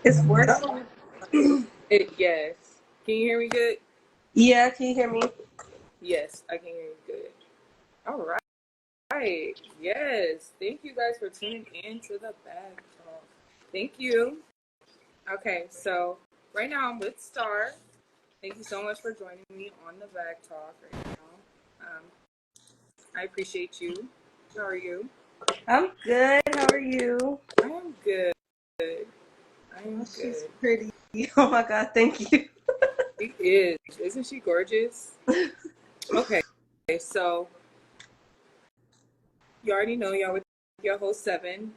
It's working. Yes. Can you hear me good? Yeah, can you hear me? Yes, I can hear you good. All right. Yes. Thank you guys for tuning in to the Bag Talk. Thank you. Okay, so right now I'm with Star. Thank you so much for joining me on the Bag Talk right now. I appreciate you. How are you? I'm good. How are you? I am good. I Oh, am she's good. pretty. Oh my God, thank you. She is. Isn't she gorgeous? Okay, so you already know y'all with your host Seven.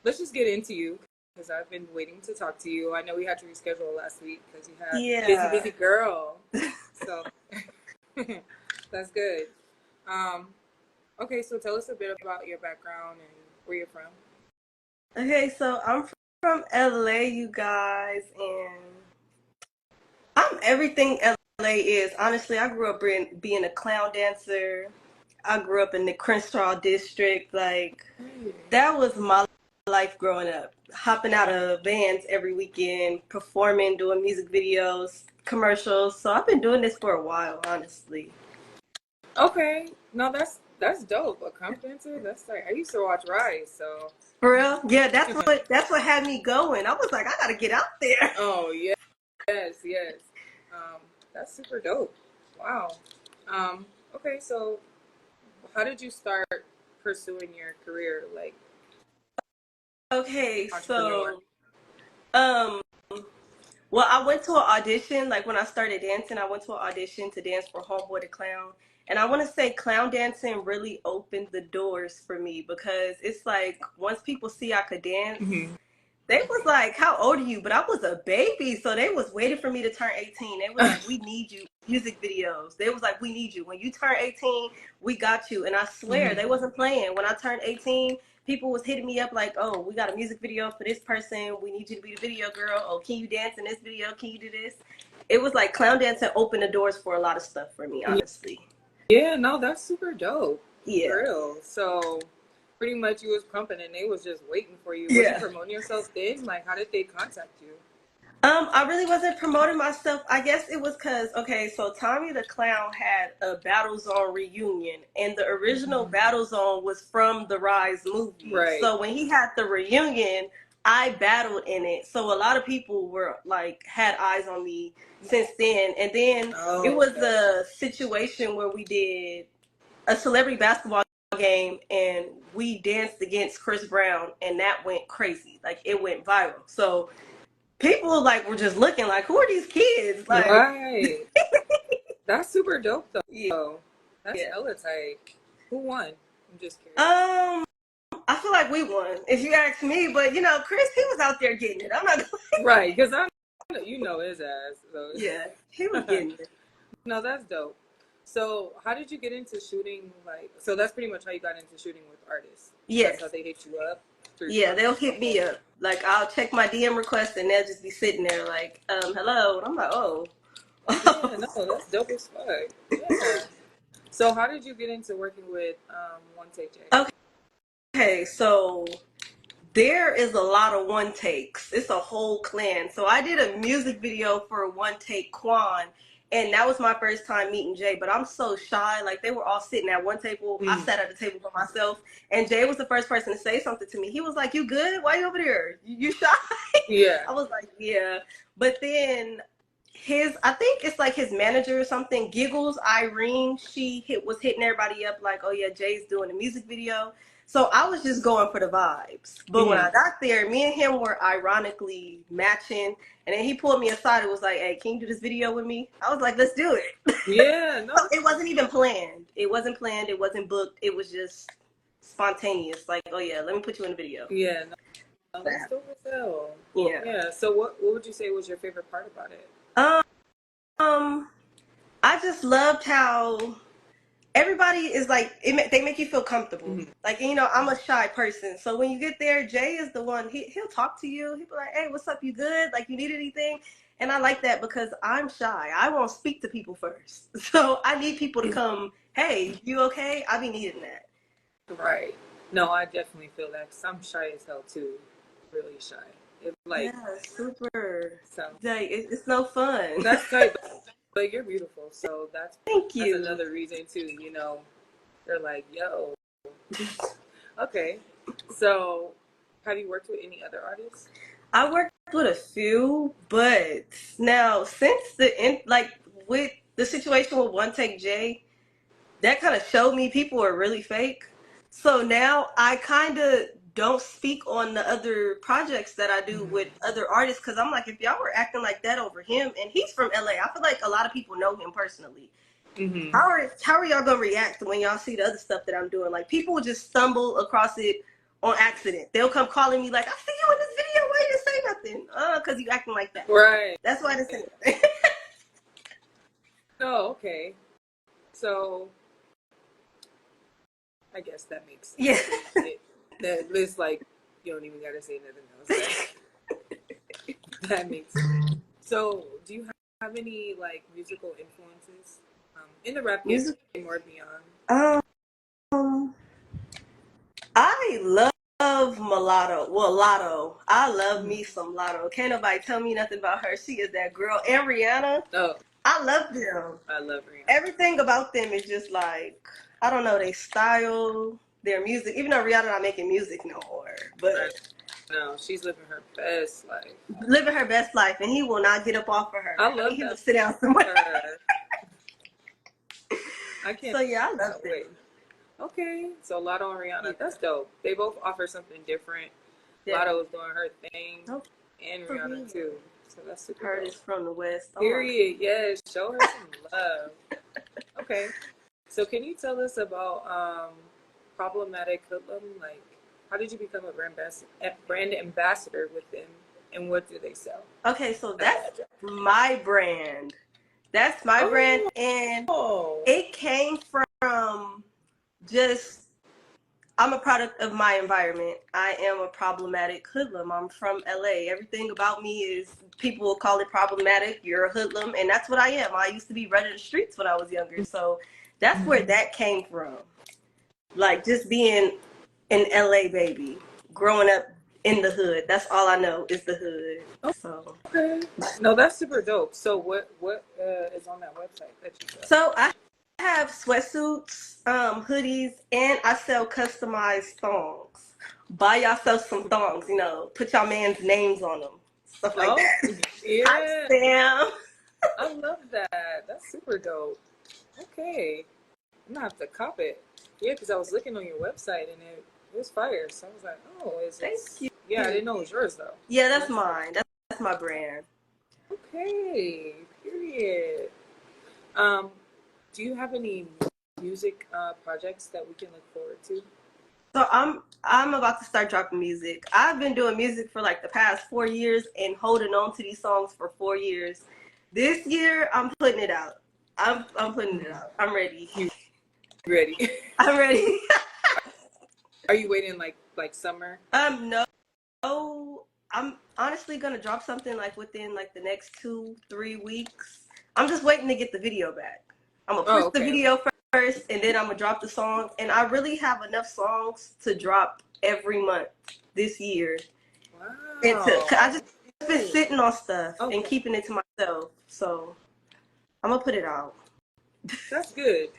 Let's just get into you because I've been waiting to talk to you. I know we had to reschedule last week because you had Yeah. busy girl. So that's good. Um, okay, so tell us a bit about your background and where you're from. Okay, so I'm from LA, you guys, and I'm everything LA is. Honestly, I grew up being a clown dancer. I grew up in the Crenshaw district. Like, Hey. that was my life growing up. Hopping out of vans every weekend, performing, doing music videos, commercials. So I've been doing this for a while, honestly. Okay, no, that's dope. A comp dancer. That's like I used to watch Rise. So. For real? Yeah, that's what had me going. I was like, I gotta get out there. Oh yeah. Yes. Um, that's super dope. Wow. Okay, so how did you start pursuing your career, like Okay, entrepreneur? so um well, I went to an audition. Like when I started dancing, I went to an audition to dance for Homeboy the Clown. And I want to say clown dancing really opened the doors for me because it's like once people see I could dance, Mm-hmm. they was like, "How old are you?" But I was a baby, so they was waiting for me to turn 18. They was like, "We need you." Music videos. They was like, "We need you. When you turn 18, we got you." And I swear, Mm-hmm. they wasn't playing. When I turned 18, people was hitting me up like, "Oh, we got a music video for this person. We need you to be the video girl. Oh, can you dance in this video? Can you do this?" It was like clown dancing opened the doors for a lot of stuff for me, honestly. Yeah, no, that's super dope. For Yeah. real. So pretty much you was pumping and they was just waiting for you. Was you Yeah. promoting yourself then? Like how did they contact you? I really wasn't promoting myself. I guess it was because, okay, so Tommy the Clown had a Battle Zone reunion, and the original Mm-hmm. Battle Zone was from the Rise movie. Right. So when he had the reunion, I battled in it. So a lot of people were like, had eyes on me since then. And then it Oh, was okay. a situation where we did a celebrity basketball game and we danced against Chris Brown, and that went crazy. Like, it went viral. So people like were just looking like, who are these kids? Like, Right. That's super dope yeah, though. That's yeah. hella tight. Who won? I'm just curious. Um, I feel like we won, if you ask me. But Chris, he was out there getting it. I'm not. Right, because I know you know his ass. Yeah, he was So getting it. no, that's dope. So how did you get into shooting? Like, so that's pretty much how you got into shooting with artists. That's how Yes, they hit you up through yeah. They'll comments. hit me up. Like, I'll check my DM request, and they'll just be sitting there like, hello. And I'm like, oh. Yeah, no, that's dope as fuck. Yeah. So how did you get into working with One Take J? Okay, so there is a lot of one takes. It's a whole clan. So I did a music video for One Take Quan, and that was my first time meeting Jay. But I'm so shy. Like, they were all sitting at one table. I Mm. sat at the table by myself, and Jay was the first person to say something to me. He was like, "You good? Why you over there? You shy?" Yeah. I was like, "Yeah." But then I think it's like his manager or something, Giggles Irene, was hitting everybody up like, "Oh yeah, Jay's doing a music video." So I was just going for the vibes. But when Hmm. I got there, me and him were ironically matching. And then he pulled me aside and was like, "Hey, can you do this video with me?" I was like, "Let's do it." Yeah. No. So it wasn't even planned. It wasn't planned. It wasn't booked. It was just spontaneous. Like, "Oh yeah, let me put you in the video." Yeah. No, that's dope as hell. Yeah. Yeah. So what would you say was your favorite part about it? Um, I just loved how everybody is like they make you feel comfortable. Hmm. Like, I'm a shy person, so when you get there, Jay is the one. He'll talk to you. He'll be like, "Hey, what's up? You good? Like, you need anything?" And I like that because I'm shy. I won't speak to people first, so I need people to come. "Hey, you okay?" I be needing that. Right. No, I definitely feel that 'cause I'm shy as hell too. Really shy. It like Yeah, super. so Like it's no fun. that's tight, but you're beautiful, so Thank that's you. another reason too. You know, they're like, yo, okay. So, have you worked with any other artists? I worked with a few, but now since like with the situation with One Take J, that kind of showed me people are really fake. So now I kind of don't speak on the other projects that I do with other artists because I'm like, if y'all were acting like that over him, and he's from LA, I feel like a lot of people know him personally. Mm-hmm. How are y'all gonna react when y'all see the other stuff that I'm doing? Like people will just stumble across it on accident. They'll come calling me like, "I see you in this video. Why you didn't say nothing?" Because you acting like that. Right. That's why I didn't say nothing. Oh, okay. So, I guess that makes sense. Yeah. That it's like you don't even gotta say nothing else. That makes sense. So, do you have any like musical influences in the rap game Music. or beyond? Um, I love Mulatto. Well, Lotto. I love me some Lotto. Can't nobody tell me nothing about her. She is that girl. And Rihanna. Oh, I love them. I love Rihanna. Everything about them is just like, I don't know, they style, their music. Even though Rihanna not making music no more, but No, she's living her best life. living her best life, and he will not get up off of her. I love He will that. sit down somewhere. I can't. So yeah, I love Wait. them. Okay, so Lotto and Rihanna, Yeah. that's dope. They both offer something different. Yeah. Lotto is doing her thing, Oh, and for Rihanna real. too. So that's super Her dope. is from the West. Oh my Period. Yes, show her some love. Okay, so can you tell us about problematic hoodlum? Like, how did you become a brand ambassador with them, and what do they sell? Okay, so that's my brand. That's my brand, and Oh, it came from just I'm a product of my environment. I am a problematic hoodlum. I'm from LA. Everything about me is people will call it problematic. You're a hoodlum, and that's what I am. I used to be running the streets when I was younger, so that's where that came from. Like just being an LA baby, growing up in the hood. That's all I know is the hood. So okay. No, that's super dope. So what is on that website that you sell? So I have sweatsuits, hoodies, and I sell customized thongs. Buy yourself some thongs, put your man's names on them, stuff like Oh, that. Hi, yeah. Sam. I love that. That's super dope. Okay. I'm gonna have to cop it. Yeah, because I was looking on your website and it was fire. So I was like, oh, is Thank this? you. Yeah, I didn't know it was yours though. Yeah, that's mine. That's my brand. Okay. Period. Do you have any music projects that we can look forward to? So I'm about to start dropping music. I've been doing music for like the past 4 years and holding on to these songs for 4 years. This year I'm putting it out. I'm putting it out. I'm ready. You ready? I'm ready. Are you waiting like summer? No. I'm honestly gonna drop something like within like the next 2-3 weeks. I'm just waiting to get the video back. I'm gonna push the video first, and then I'm gonna drop the song. And I really have enough songs to drop every month this year. Wow. And I just been sitting on stuff and keeping it to myself. So I'm gonna put it out. That's good.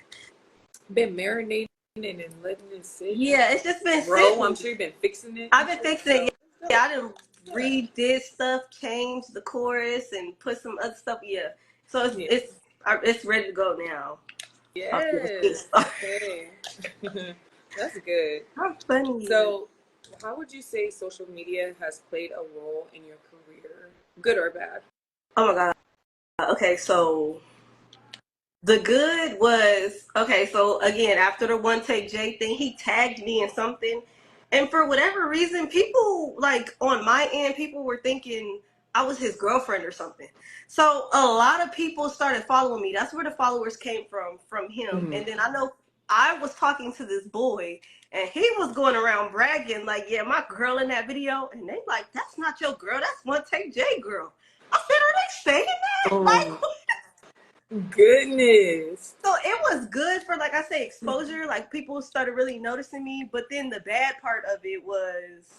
Been marinating and letting it sit. Yeah, it's just been Bro, sitting. I'm sure you've been fixing it. I've been fixing it. Yeah, I didn't redid stuff, changed the chorus, and put some other stuff. Yeah, so it's ready to go now. Yes. Okay. That's good. How funny. So, how would you say social media has played a role in your career, good or bad? Oh my god. Okay, so the good was okay. So again, after the One Take J thing, he tagged me in something, and for whatever reason, people like on my end, people were thinking I was his girlfriend or something. So a lot of people started following me. That's where the followers came from him. And then I know I was talking to this boy, and he was going around bragging like, "Yeah, my girl in that video," and they like, "That's not your girl. That's One Take J girl." I said, "Are they saying that?" Like. Goodness. So it was good for, like I say, exposure. Like people started really noticing me. But then the bad part of it was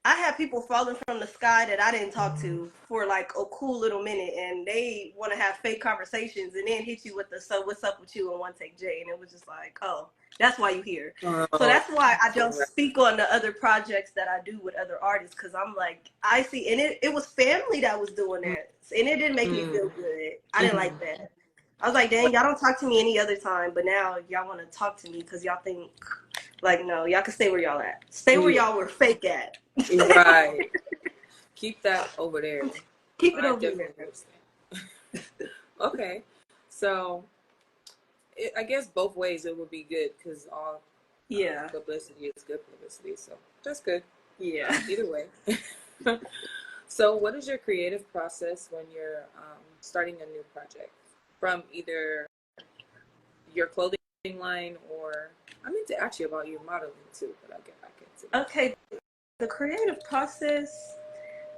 I had people falling from the sky that I didn't talk to for like a cool little minute, and they want to have fake conversations and then hit you with the "so what's up with you" and one take J, and it was just like, oh, that's why you here. So Oh, that's why I don't right. speak on the other projects that I do with other artists, because I'm like, I see, and it was family that was doing that, and it didn't make me feel good. I didn't like that. I was like, dang, y'all don't talk to me any other time, but now y'all want to talk to me because y'all think, like, no, y'all can stay where y'all at. Stay where Yeah, y'all were fake at. right. Keep that over there. Keep it I over definitely there. understand. Okay, so I guess both ways it would be good because all Yeah. publicity is good publicity, so that's good. Yeah. Either way. So, what is your creative process when you're starting a new project? From either your clothing line or I meant to ask you about your modeling too, but I'll get back into that. Okay. The creative process,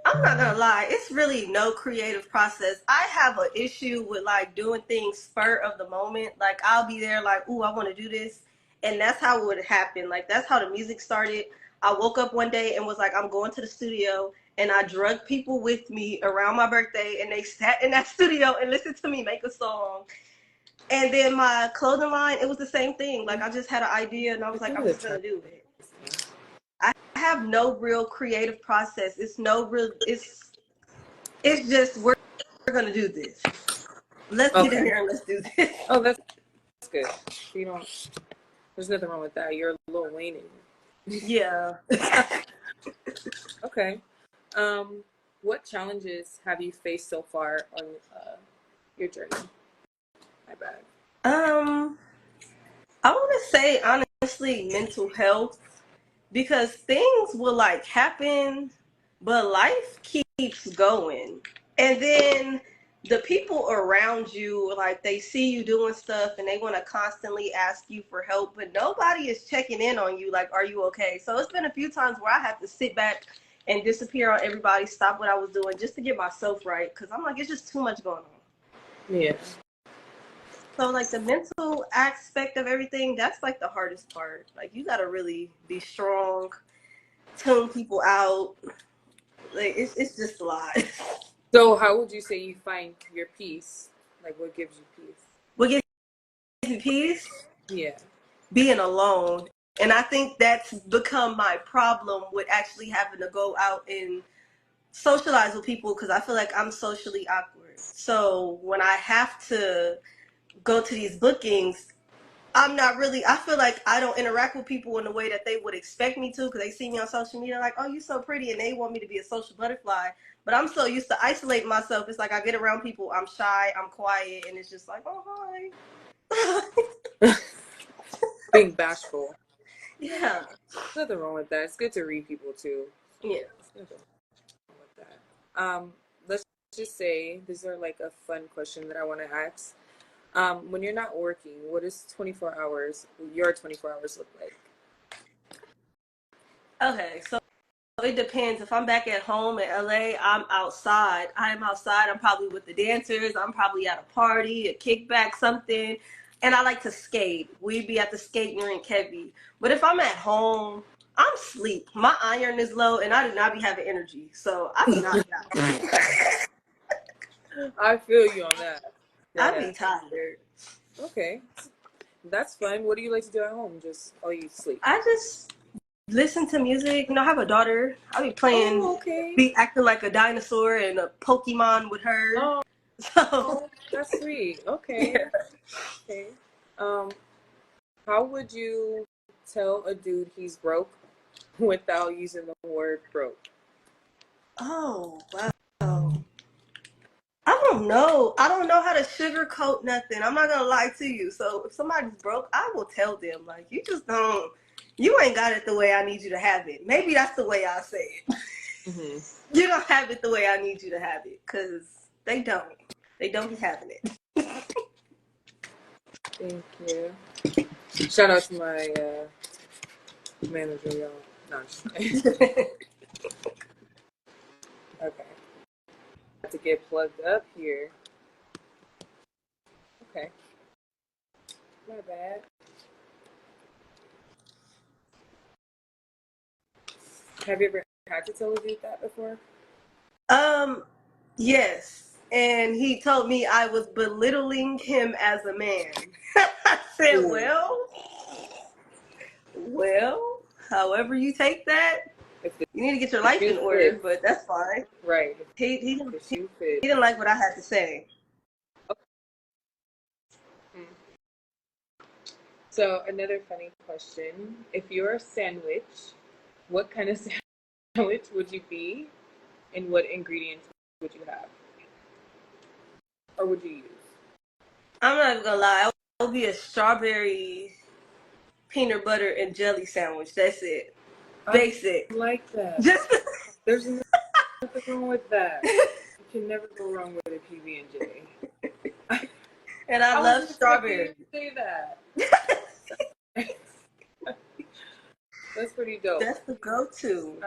I'm not gonna lie, it's really no creative process. I have an issue with like doing things spur of the moment. Like I'll be there like, ooh, I want to do this, and that's how it would happen. Like that's how the music started. I woke up one day and was like, I'm going to the studio, and I drug people with me around my birthday, and they sat in that studio and listened to me make a song. And then my clothing line, it was the same thing. Like I just had an idea, and I was like, I'm just gonna do it. I have no real creative process. It's no real. It's just we're gonna do this. Let's get in Okay. here and let's do this. Oh, that's good. You don't. There's nothing wrong with that. You're a little Wayne in Yeah. you. Okay. What challenges have you faced so far on your journey? My bad. um, I want to say honestly, mental health, because things will like happen, but life keeps going. And then the people around you, like they see you doing stuff and they want to constantly ask you for help, but nobody is checking in on you like, are you okay? So it's been a few times where I have to sit back and disappear on everybody, stop what I was doing just to get myself right, because I'm like, it's just too much going on. Yeah. So like the mental aspect of everything, that's like the hardest part. Like you got to really be strong, tune people out. Like it's just a lot. So, how would you say you find your peace? Like, what gives you peace? What gives me peace? Yeah. Being alone. And I think that's become my problem with actually having to go out and socialize with people, because I feel like I'm socially awkward. So when I have to go to these bookings, I feel like I don't interact with people in the way that they would expect me to, because they see me on social media like, oh, you're so pretty, and they want me to be a social butterfly. But I'm so used to isolating myself. It's like I get around people, I'm shy, I'm quiet, and it's just like, oh, hi. Being bashful. Yeah. Nothing wrong with that. It's good to read people too. Yeah. There's nothing wrong with that. Let's just say these are like a fun question that I want to ask. When you're not working, what is 24 hours? Your 24 hours look like? Okay, so it depends. If I'm back at home in LA, I'm outside. I'm outside. I'm probably with the dancers. I'm probably at a party, a kickback, something. And I like to skate. We'd be at the skating rink heavy. But if I'm at home, I'm asleep. My iron is low, and I do not be having energy. So I be knocked out. I feel you on that. I Yeah. be tired. Okay. That's fun. What do you like to do at home? Just you sleep. I just listen to music. I have a daughter. I be playing, Oh, okay. be acting like a dinosaur and a Pokemon with her. Oh, So that's sweet. yeah. Okay. Okay. Um, how would you tell a dude he's broke without using the word broke? Oh wow. I don't know. I don't know how to sugarcoat nothing. I'm not gonna lie to you. So if somebody's broke, I will tell them like, you just don't. You ain't got it the way I need you to have it. Maybe that's the way I say it. Mm-hmm. You don't have it the way I need you to have it, because they don't. They don't be having it. Thank you. Shout out to my manager, y'all. No, I'm just kidding. Okay. Have to get plugged up here. Okay. My bad. Have you ever had to tell a dude that before? Yes. And he told me I was belittling him as a man. I said, Ooh. well, however you take that, If the you need to get your life shoe in order, fits. but that's fine. Right. He If the shoe fits. didn't like what I had to say. Okay. So another funny question. If you're a sandwich, what kind of sandwich would you be? And what ingredients would you have? Or would you use? I'm not even gonna lie, I would be a strawberry peanut butter and jelly sandwich. That's it. Basic. I like that. Just There's nothing wrong with that. You can never go wrong with a PB&J. and I I love wasn't expecting you strawberry. to say that. That's pretty dope. That's the go-to.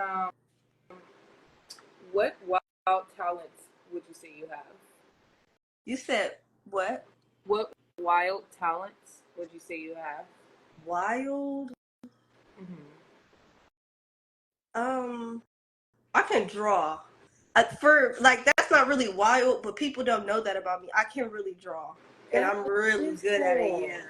What wild talents would you say you have? You said what? What wild talents would you say you have? Wild? Mm-hmm. I can draw. For like that's not really wild, but people don't know that about me. I can really draw, and I'm really good at it.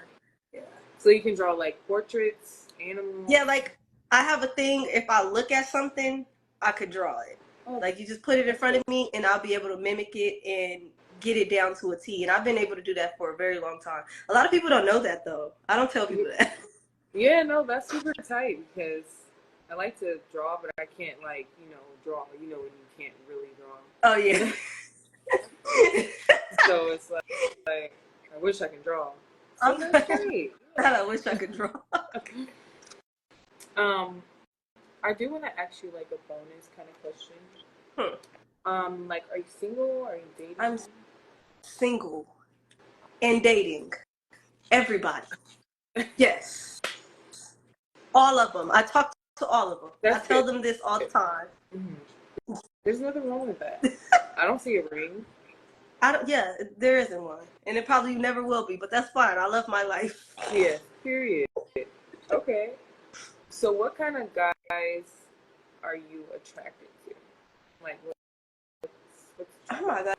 Yeah. So you can draw like portraits, animals. Yeah, like I have a thing. If I look at something, I could draw it. Like you just put it in front of me, and I'll be able to mimic it and get it down to a T. And I've been able to do that for a very long time. A lot of people don't know that though. I don't tell people that. Yeah, no, that's super tight because I like to draw, but I can't draw. You know when you can't really draw. Oh yeah. So it's like I wish I could draw. So that's great. I wish I could draw. I do want to ask you like a bonus kind of question. Like, are you single? Are you dating? I'm single and dating. Everybody. Yes. All of them. I talk to all of them. I tell them this all the time. Mm-hmm. There's nothing wrong with that. I don't see a ring. Yeah, there isn't one. And it probably never will be, but that's fine. I love my life. Yeah, period. Okay. So what kind of guys are you attracted to? Like, what's oh my God.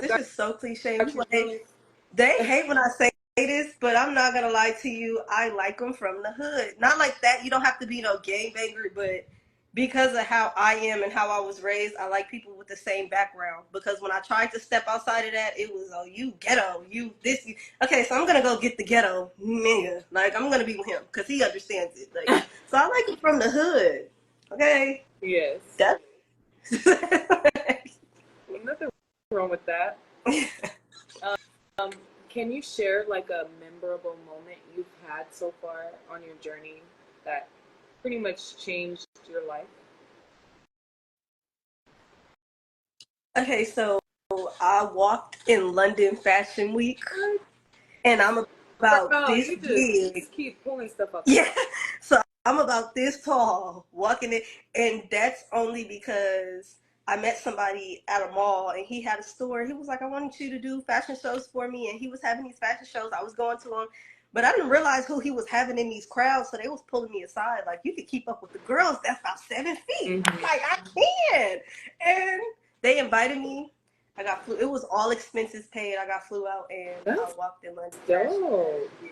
This is so cliche. Like, they hate when I say this, but I'm not going to lie to you. I like them from the hood. Not like that. You don't have to be no gangbanger, but because of how I am and how I was raised, I like people with the same background. Because when I tried to step outside of that, it was, oh, you ghetto, you this. Okay, so I'm going to go get the ghetto nigga. Like, I'm going to be with him because he understands it. Like, so I like him from the hood. Okay? Yes. That's nothing wrong with that. Can you share like a memorable moment you've had so far on your journey that pretty much changed your life? Okay, so I walked in London Fashion Week, and I'm about this big. Just keep pulling stuff up. Yeah, so I'm about this tall walking it, and that's only because I met somebody at a mall, and he had a store. He was like, I wanted you to do fashion shows for me, and he was having these fashion shows. I was going to them, but I didn't realize who he was having in these crowds, so they was pulling me aside, like, you could keep up with the girls. That's about 7 feet. Mm-hmm. I'm like, I can. And they invited me. I got flew. It was all expenses paid. I got flew out, and I walked in London. Oh, yeah.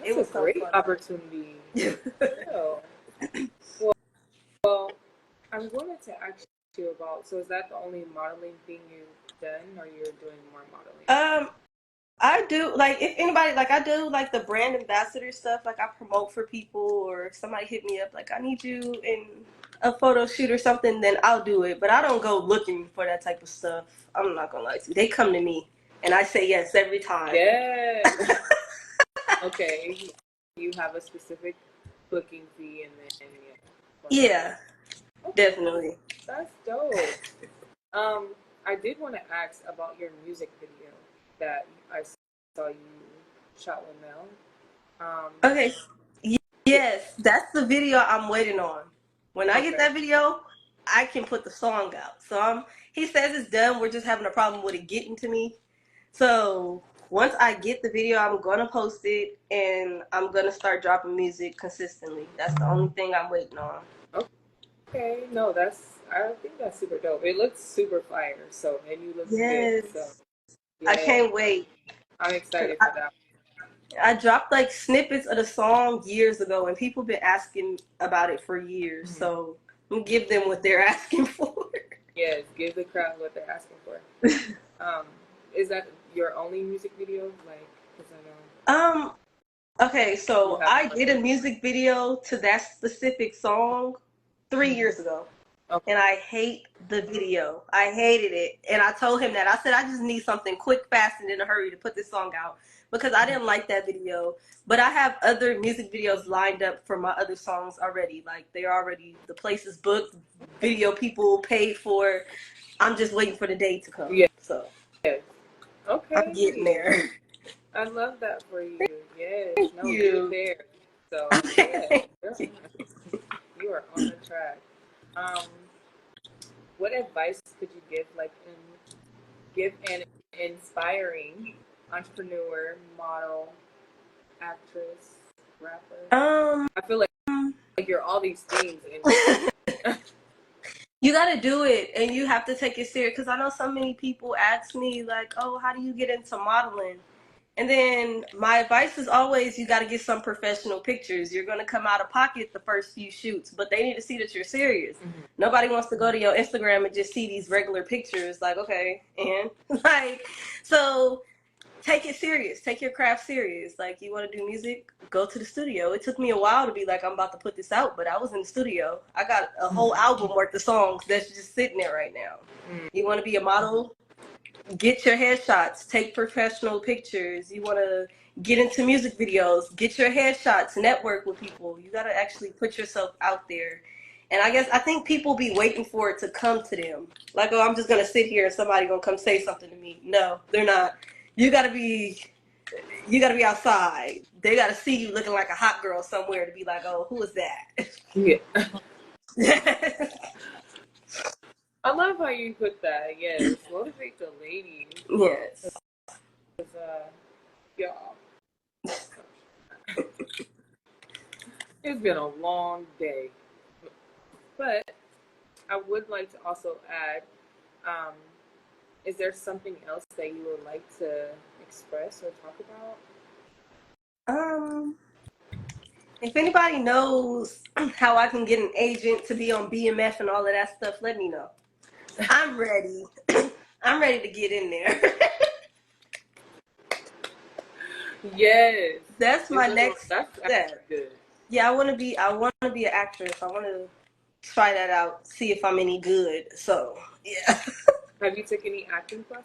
It was a great opportunity. Well, I wanted to ask you about. So, is that the only modeling thing you've done, or you're doing more modeling? I do like if anybody like I do like the brand ambassador stuff. Like I promote for people, or if somebody hit me up like I need you in a photo shoot or something, then I'll do it. But I don't go looking for that type of stuff. I'm not gonna lie to you. They come to me, and I say yes every time. Yeah. Okay. You have a specific booking fee, and then yeah, okay. Definitely. That's dope. I did want to ask about your music video that I saw you shot with Mel. Okay. Yes, that's the video I'm waiting on. When I get that video, I can put the song out. So he says it's done. We're just having a problem with it getting to me. So once I get the video, I'm going to post it, and I'm going to start dropping music consistently. That's the only thing I'm waiting on. Okay, no, I think that's super dope. It looks super fire, so, and you look good, so Yes. I yeah, can't wait. I'm 'Cause excited for that. I dropped like snippets of the song years ago, and people been asking about it for years. Mhm. So I'm gonna give them what they're asking for. Yes, give the crowd what they're asking for. Um, is that your only music video? Like, because I know um. Okay, you so have I more. did a music video to that specific song 3 years ago, Okay. and I hate the video. I hated it, and I told him that. I said I just need something quick, fast, and in a hurry to put this song out because I didn't like that video. But I have other music videos lined up for my other songs already. Like they're already the place is booked, video people paid for. I'm just waiting for the day to come. Yeah. So I'm getting Okay. there. I love that for you. Yes. Thank No, you're you. there. So yeah, Thank you're you. you are on the track. Um, what advice could you give, like, give an inspiring entrepreneur, model, actress, rapper? Um, I feel like you're all these things, and you got to do it, and you have to take it serious. Because I know so many people ask me like, "Oh, how do you get into modeling?" And then my advice is always, you got to get some professional pictures. You're going to come out of pocket the first few shoots, but they need to see that you're serious. Nobody wants to go to your Instagram and just see these regular pictures. Like, okay, and like, so take it serious. Take your craft serious. Like, you want to do music, go to the studio. It took me a while to be like, I'm about to put this out, but I was in the studio. I got a whole album worth of songs that's just sitting there right now. You want to be a model? Get your headshots. Take professional pictures. You want to get into music videos? Get your headshots. Network with people. You got to actually put yourself out there. And I think people be waiting for it to come to them. Like, oh, I'm just gonna sit here and somebody gonna come say something to me. No, they're not. You gotta be you gotta be outside. They gotta see you looking like a hot girl somewhere to be like, oh, who is that? yeah. I love how you put that. Yes, motivate the ladies. Yes. 'Cause, y'all, it's been a long day, but I would like to also add, um, is there something else that you would like to express or talk about? Um, if anybody knows how I can get an agent to be on BMF and all of that stuff, let me know. I'm ready. I'm ready to get in there. Yes, That's it's my nothing wrong. next That's step. actually good. Yeah, I want to be an actress. I want to try that out, see if I'm any good. So, yeah. Have you taken any acting classes?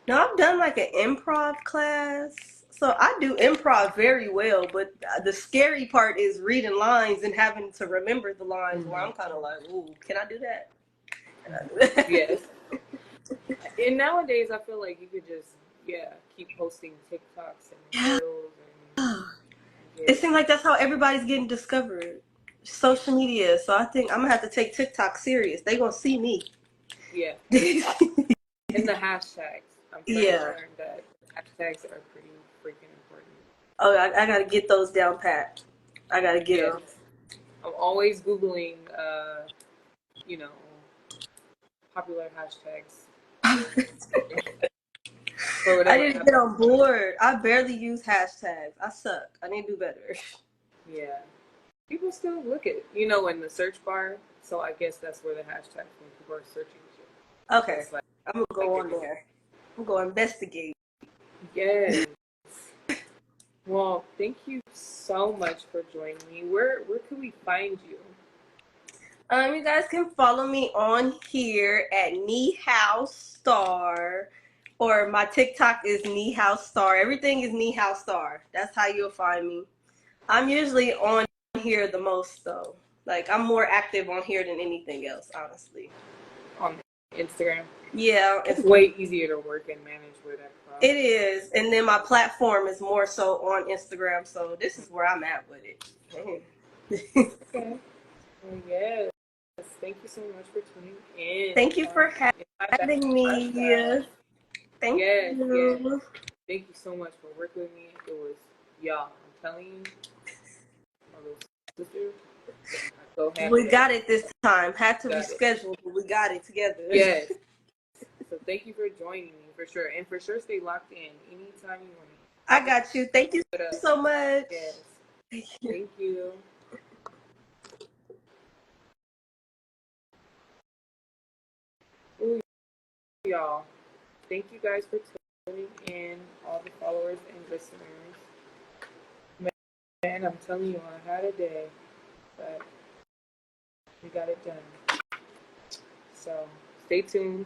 No, I've done like an improv class. So I do improv very well, but the scary part is reading lines and having to remember the lines where I'm kind of like, ooh, can I do that? Can I do that? Yes. And nowadays, I feel like you could just, yeah, keep posting TikToks and Yeah. reels and It get. seems like that's how everybody's getting discovered. Social media. So I think I'm gonna have to take TikTok serious. They gonna see me. Yeah. And the hashtags. I'm starting to Yeah. learn that hashtags are pretty freaking important. Oh, I gotta get those down pat. I gotta get Yes. them. I'm always Googling, you know, popular hashtags for I whatever need to app. get on board. I barely use hashtags. I suck. I need to do better. Yeah. People still look at, in the search bar. So I guess that's where the hashtags when people are searching shit. Okay, It's like, I'm gonna like go you're on doing. there. I'm gonna investigate. Yes. Well, thank you so much for joining me. Where can we find you? You guys can follow me on here at Knee House Star, or my TikTok is Knee House Star. Everything is Knee House Star. That's how you'll find me. I'm usually on here the most though. Like I'm more active on here than anything else, honestly. On Instagram. Yeah, It's way easier to work and manage with that crowd. it is. And then my platform is more so on Instagram, so this is where I'm at with it. Okay. Well, yes. Thank you so much for tuning in. Thank you for In my back having me. podcast. Thank Yes, yes. you. Thank you so much for working with me. It was, y'all, I'm telling you, my little sister. So happy We got it this time. Had to got reschedule, but we got it together. Yes. So thank you for joining me for sure, and for sure stay locked in anytime you want. I got you. Thank you so much. Yes. Thank you. Ooh, y'all. Thank you guys for tuning in, all the followers and listeners. Man, I'm telling you, I had a day, but we got it done. So stay tuned